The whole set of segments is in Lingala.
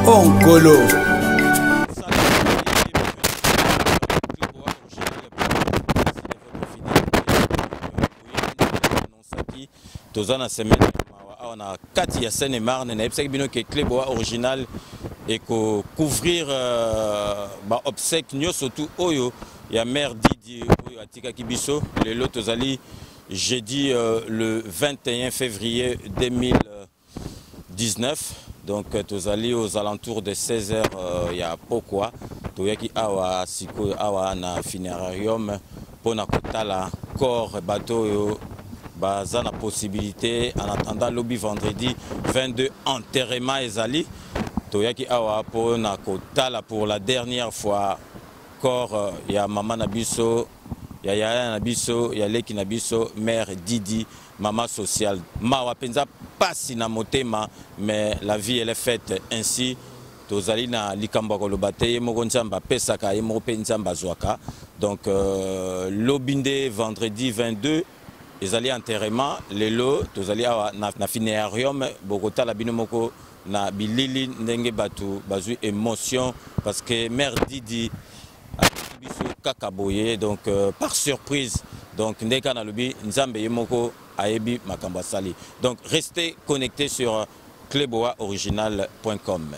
Oncolo. Tozana semaine on a 4 ya Seine-et-Marne na epsaki bino ke club original et ko couvrir ba obsèque nyonso tout oyo ya Mère DIDI oyo atikaki biso lelo tozali jeudi le 21 février 2019. Donc tozali aux alentours de 16h ya pokwa toyaki awa siko awa na FUNERARIUM pona kotala corps bateau yo baza na possibilité en attendant lobby vendredi 22 enterrement ezali toyaki awa pona kotala pour la dernière fois corps ya mama na biso ya yaya na biso ya leki na biso Mère DIDI maman sociale mawa penza pasi na motema mais la vie elle est faite ainsi tozali na likambo koloba te moko nzamba pesaka ye moko pe nzamba zwaka donc lobinde vendredi 22 ezali enterrement lelo tozali awa na FUNERARIUM bokotala bino moko na bilili ndenge batu bazui émotion parce que Mère DIDI biso kaka boye donc par surprise donc ndeka na lobi nzambe ye moko ayebi makambo asali donc restez connectés sur cluboriginal.com.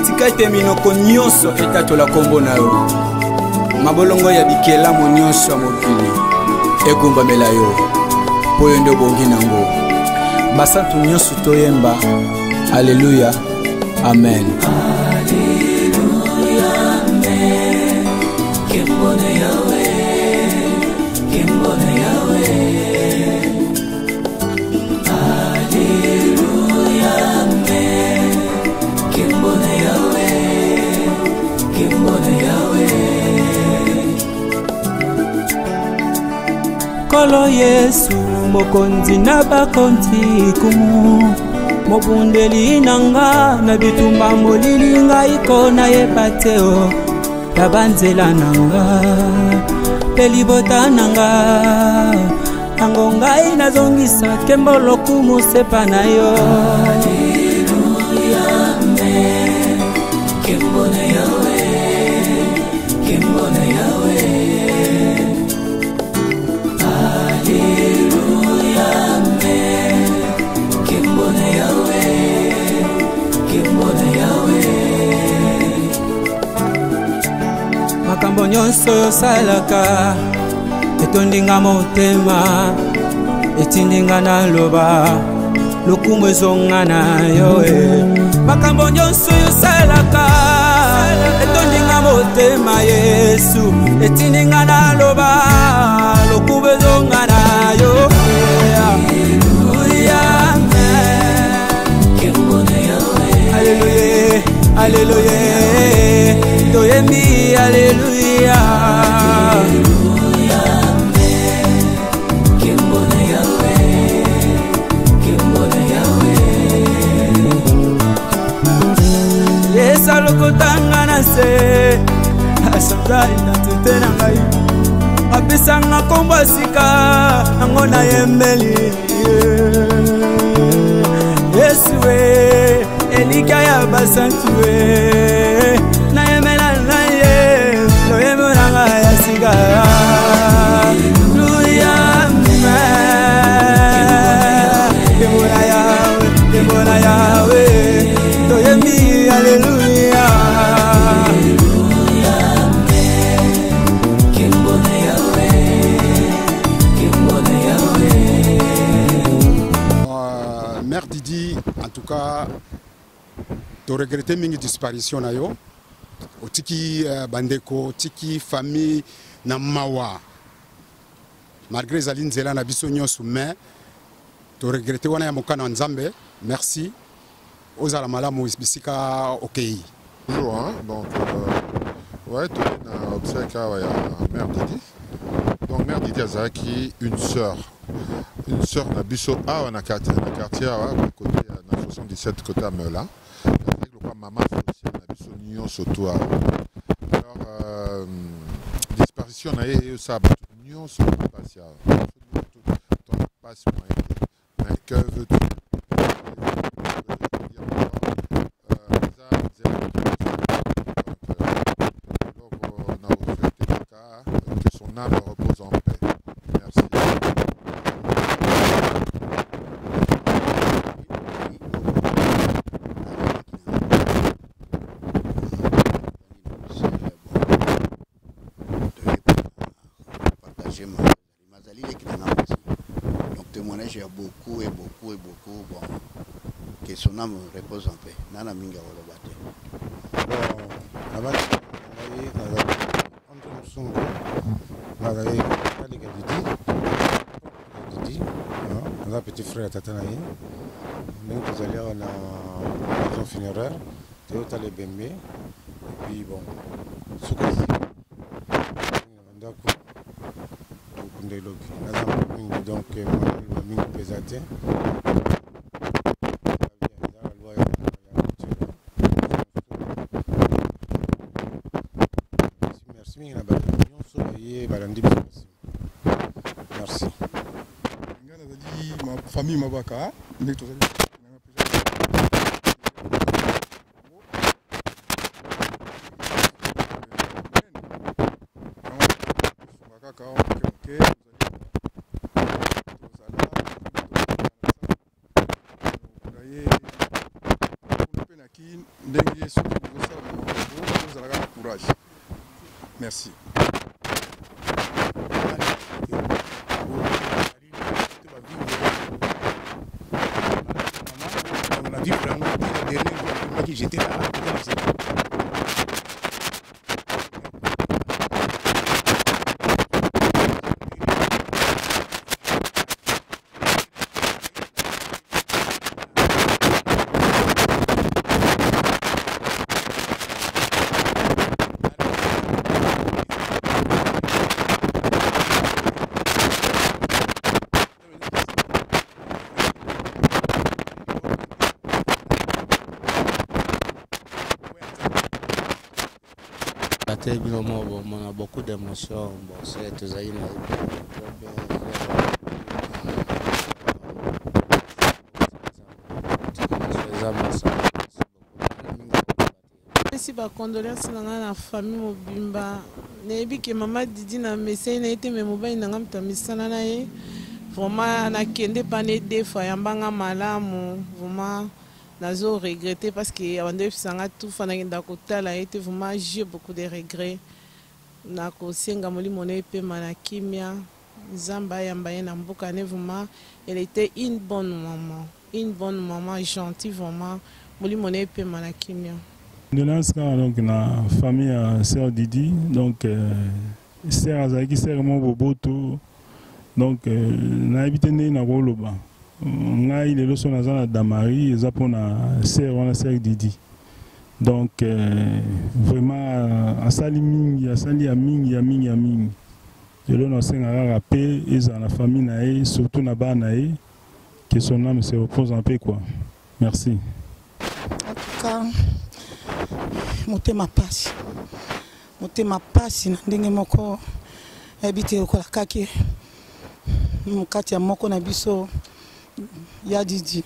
Tika minoko nyonso etatola kombo na yo. Mabolongo ya bikelamu nyonso mokili ekumbamela yo. Po yo nde bongi nango. Basantu nyonso toyemba. Alléluia. Amen. Alléluia. Amen. Kembone yawe. Kembone yawe. Alléluia. Amen. Kembone yawe. Kembone yawe. Kolo Yesu mokonzi na bakonzi kumu mobundeli nanga na bitumba molili ngai kona yepateo tabanzela nanga pelibota nanga ango ngai nazongisa kembolo kumusepa na yo. Haleluya amen kembona yawe kembona yawe. Haleluya amen kembona yawe kembona yawe. Makambo nyonso yosalaka etondinga motema etindinga na loba lokumu ezonga na yo. Makambo nyonso yosalaka etondinga motema Yesu etindinga na loba lokumu ezonga na yo. Haleluya amen kembona yawe. Haleluya haleluya toyembi haleluya. Salokotanga na se asazai na tete na ngai apesanga kombo sika nango na yembeli Yesu we elika ya basantu we na yemela na ye loyemela nga ya sika. Haleluya amen kembona yawe kembona yawe toyembi haleluya. Mère Didi, en tout cas, tu regrettes mingi disparition na yo. Otiki bandeko, otiki famille na mawa. Malgré Zaline Zela na biso nyonso, mais tu regrettes wana ya mokana nzambe. Merci. Ozala malamu bisika OK. Bonjour, hein? Donc, ouais, tu as observé qu'il y a Mère Didi. Donc, Mère Didi Azaki, une sœur Nabiso A, on a quartier à côté, dans 77 côté à Meula. Avec le quoi maman social, Nabiso Nyon Soto. Alors, disparition, on a eu ça, Nyon Soto, ton passe moyen. Mais que veux-tu? Que son âme repose en paix. Merci. Donc témoignage, il y a beaucoup et beaucoup et beaucoup. Bon, que son âme repose en paix. Nana minga wolobate. On a petit frère Tatanaï. Nous allons à la maison funéraire. Théo Talé Bembe. Et puis bon, Soukasi. Donc, merci. Ma famille Mabaka, merci. J'étais là. On a beaucoup d'émotions. Bon, c'est tout ça. Merci ba condoléances na famille mobimba. Nebi ke Mama Didi na message na été me mobile na ngamta misana na ye. Vraiment na kende pané des fois yambanga malamu. Vraiment nazo regretter parce que avant de sanga tout fana ngenda kotala été vraiment j'ai beaucoup de regrets. Na ko senga moli moné pe manakimia. Zamba yamba na mboka ne vraiment elle était une bonne maman. Une bonne maman gentille vraiment. Moli moné pe manakimia. De là, donc la famille Sœur Didi, donc Sœur Azaki, Sœur Moboboto, donc na habité na Woloba. On il est le son à Damari, ils appellent Sœur Didi. Donc vraiment à Saliming, à Saliaming, Yaming. Et là, on s'est rappelé, ils ont la famille naïe, surtout na Bana, que son âme se repose en paix quoi. Merci. Motema pasi na ndenge moko ebite okola kaki mukati ya moko na biso ya Didi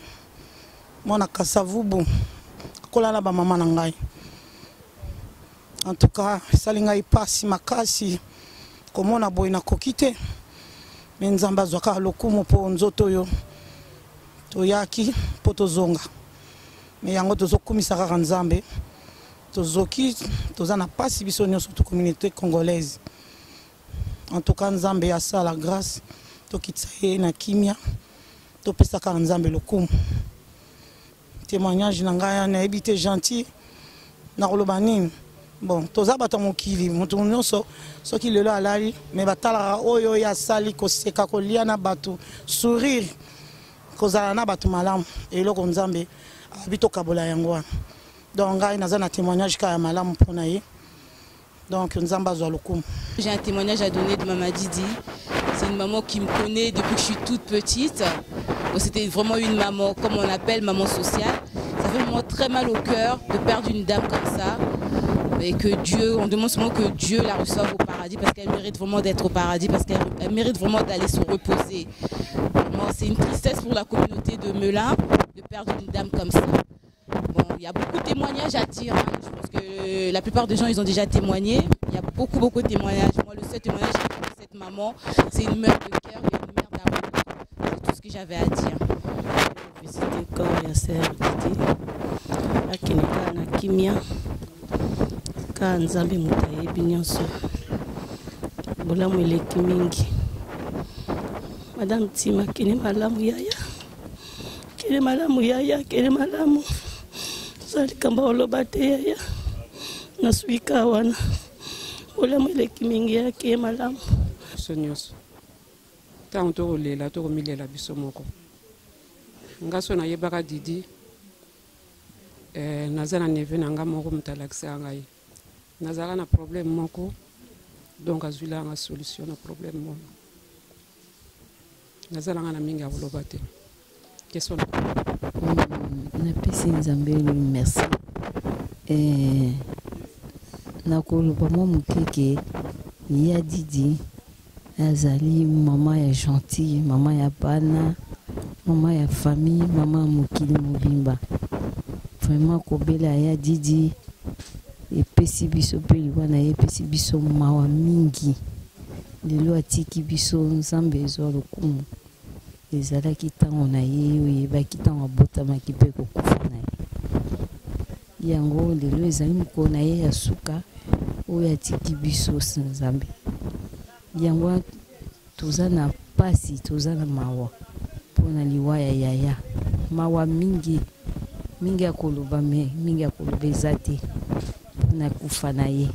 mona kasavubu kola na ba mama na ngai en tout cas salinga ipasi makasi komona boy na kokite menzamba zwaka lokumu po nzoto yo toyaki poto zonga me yango tozokumisa kaka nzambe tozoki tozana pasi biso nyonso to communauté congolaise en tout cas nzambe ya sala grâce tokitsa ye na kimia topesa ka nzambe lokumu témoignage na ngai na ebité gentil na koloba nini bon toza bato mokili mutu nyonso soki lelo alali me batala oyo ya sali koseka kolia na bato sourire kozala na bato malamu eloko nzambe abito kabola yango wana. Donc, il y a un témoignage qui est malamu pour nous. Donc, nous avons besoin de l'okum. J'ai un témoignage à donner de Mama Didi. C'est une maman qui me connaît depuis que je suis toute petite. C'était vraiment une maman, comme on appelle, maman sociale. Ça fait vraiment très mal au cœur de perdre une dame comme ça. Et que Dieu, on demande seulement que Dieu la reçoive au paradis parce qu'elle mérite vraiment d'être au paradis, parce qu'elle mérite vraiment d'aller se reposer. C'est une tristesse pour la communauté de Melun de perdre une dame comme ça. Bon, il y a beaucoup de témoignages à dire. Hein. Je pense que la plupart des gens, ils ont déjà témoigné. Il y a beaucoup de témoignages. Moi, le seul témoignage que j'ai de cette maman, c'est une mère de cœur et une mère d'amour. C'est tout ce que j'avais à dire. Visiter le corps de Sœur Didi. Akineka na kimia. Ka nzambe mutayebi nyonso. Bolamu eleki mingi. Madame Tima kene malamu yaya. Kene malamu yaya, kene malamu. Sali kamba olobate yaya. Nasuika wana. Bolamu eleki mingi yake malamu. Sonyoso. Tango tokolela tokomilela biso moko. Ngaso na yebaka Didi. Nazala neve nanga moko mutalakisa ngai. Nazala na problème moko. Donc azwila nga solution na problème moko. Nazala nga na mingi abolobate. Question. Na pesi nzambe merci. Na koloba mo mukeke ya Didi azali mama ya gentil, mama ya bana, mama ya famille, mama mokili mobimba. Vraiment kobela ya Didi epesi biso pe liwana epesi biso mawa mingi. Lelo atiki biso nzambe ezwa lokumu. Ezalaki ntango na ye oyebaki ntango abotamaki mpe kokufa na ye. Yango lelo ezali mokolo na ye ya suka oyo atiki biso nzambe. Yango toza na pasi, toza na mawa mpona liwa ya yaya. Mawa mingi mingi akoloba me mingi akoloba eza te mpona kufa na ye.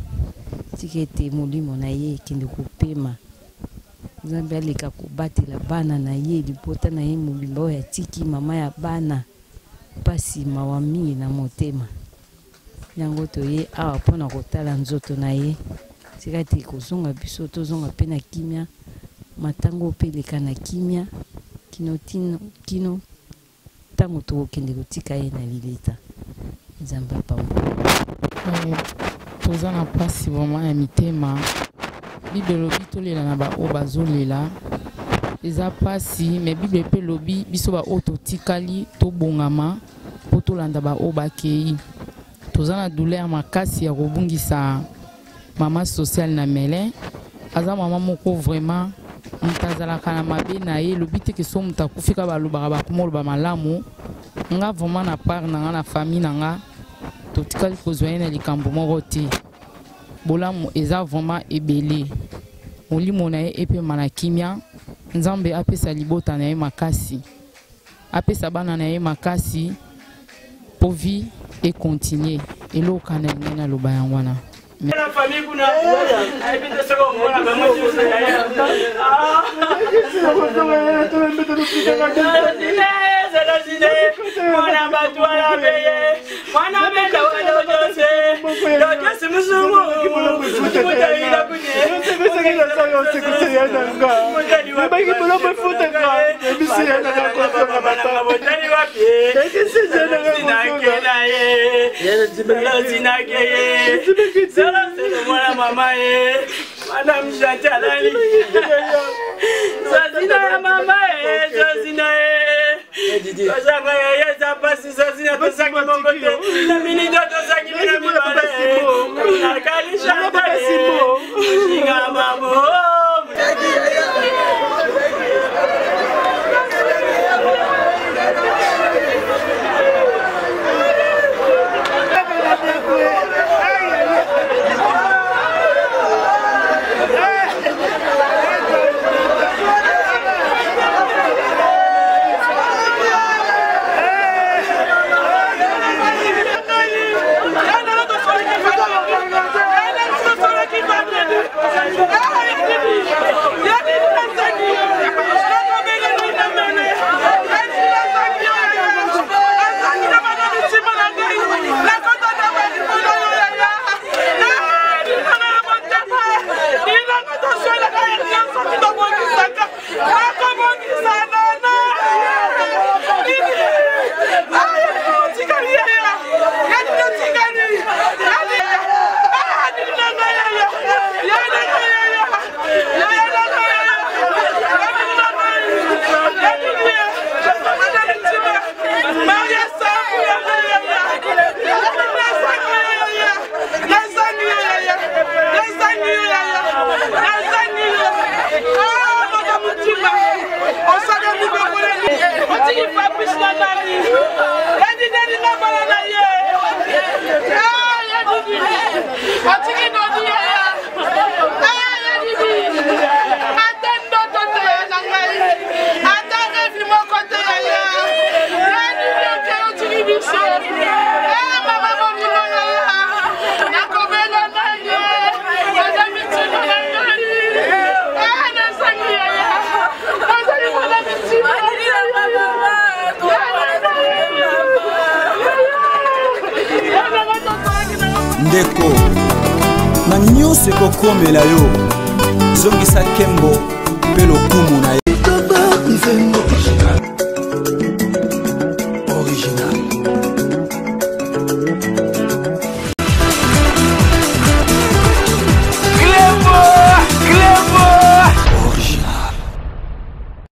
Tika ete molimo na ye ekende kopema. Nzambe aleka kobatela bana na ye libota na ye mobimba oyo atiki mama ya bana pasi mawa mingi na motema. Yango toye awa mpona kotala nzoto na ye. Tika ete kozonga biso tozonga mpe na kimia. Matango mpe eleka na kimia kino ntango tokokende kotika ye na lilita. Nzambe pamba. toza na pasi vraiment ya mitema bible lobi tolela na ba o bazolela eza pasi mais bible pe lobi biso ba o totikali tobongama po tolanda ba o bakei toza na douleur makasi ya kobungisa mama sociale na mele aza mama moko vraiment mutazalaka na mabe na ye lobi te ke so mutakufika balobaka bakomoloba malamu nga vraiment na part na nga na famille na nga totikali kozwa ye na likambo moko te bolamu eza vraiment ebele molimo na ye epema na kimia nzambe apesa libota na ye makasi apesa bana na ye makasi po vie ekontinue eloka na lingi na loba yango wana la famille kuna haipita soko mbona mama juzi mwana batu wala beye mwana benda wala jose jose musumu mutaila kunye baki bolo befuta nga bisi yana na kosa na bata botani wapi sinakela ye sinakeye mwana mama ye madame Chantalani Sazina ya mama ye Sazina ye Sazanga ya yeza pasi Sazina tosaki mongote na mini do tosaki na mibale nakali Chantalani Shinga mamo ndeko na nyonso ekokomela yo zongisa kembo mpe lokumu na ye